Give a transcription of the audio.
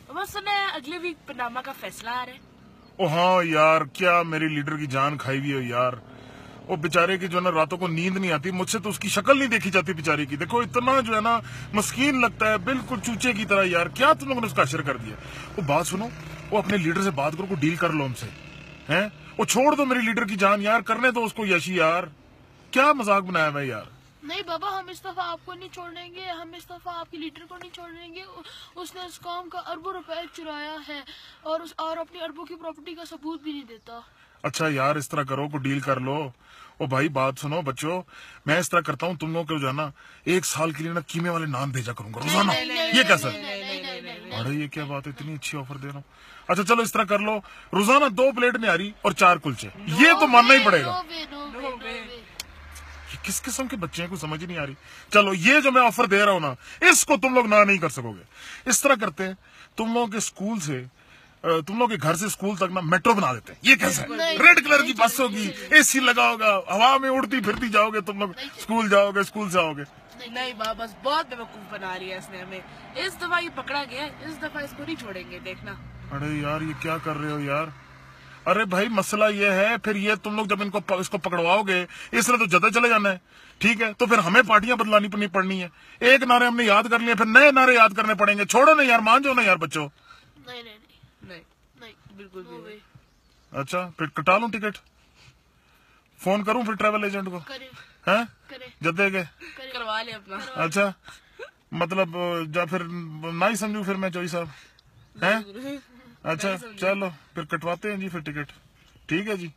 बस सुना है अगले वीक पनामा का फैसला आ रहा है। ओ हाँ यार, क्या मेरी लीडर की जान खाई हुई है यार। वो बेचारे की जो है ना रातों को नींद नहीं आती, मुझसे तो उसकी शक्ल नहीं देखी जाती बेचारे की। देखो इतना जो है ना मस्कीन लगता है, बिल्कुल चूचे की तरह यार। क्या तुम लोगों ने उसका असर कर दिया। वो बात सुनो, वो अपने लीडर से बात करो, को डील कर लो उनसे। हैं वो छोड़ दो मेरी लीडर की जान यार, करने दो उसको यशी यार। क्या मजाक बनाया हुआ है यार। नहीं बाबा, हम इस दफा आपको नहीं छोड़ेंगे, हम इस दफा आपकी लीडर को नहीं छोड़ेंगे। उसने इस काम का अरबों रुपए चुराया है और अपनी अरबों की प्रॉपर्टी का सबूत भी नहीं देता। अच्छा यार, इस तरह करो, को डील कर लो। ओ भाई बात सुनो बच्चों, मैं इस तरह करता हूँ, तुम लोगों को जो है ना 1 साल के लिए ना कीमे वाले नान भेजा करूंगा रोजाना। ये कैसा? अरे ये क्या बात है, इतनी अच्छी ऑफर दे रहा हूँ। अच्छा चलो इस तरह कर लो, रोजाना 2 प्लेट न्यारी और 4 कुलचे। ये तो मानना ही पड़ेगा। ये किस किस्म के बच्चे हैं, कुछ समझ ही नहीं आ रही। चलो ये जो मैं ऑफर दे रहा हूँ ना, इसको तुम लोग ना नहीं कर सकोगे। इस तरह करते हैं, तुम लोगों के स्कूल से तुम लोग के घर से स्कूल तक ना मेट्रो बना देते हैं। ये कैसा है? रेड कलर की बस होगी, एसी लगा होगा, हवा में उड़ती फिरती जाओगे तुम लोग, स्कूल जाओगे, स्कूल से आओगे। नहीं बाबा, बस बहुत बेवकूफ बना रही है इसने हमें। इस दफा ये पकड़ा गया, इस दफा इसको नहीं छोड़ेंगे, देखना। अरे यार ये क्या कर रहे हो यार। अरे भाई मसला ये है, फिर ये तुम लोग जब इसको पकड़वाओगे, इसने तो जदा चले जाना है। ठीक है, तो फिर हमें पार्टियां बदलानी पड़नी है। एक नारे हमने याद कर लिए, फिर नए नारे याद करने पड़ेंगे। छोड़ो ना यार, मान जाओ ना यार बच्चों। नहीं नहीं नहीं नहीं, बिल्कुल भी। अच्छा फिर कटा लूं टिकट, फोन करूं फिर ट्रैवल एजेंट को? हैं जद्दे के करवा ले अपना। अच्छा मतलब जा फिर ना ही समझू फिर मैं चौधरी साहब हैं। अच्छा चलो फिर कटवाते हैं जी फिर टिकट। ठीक है जी।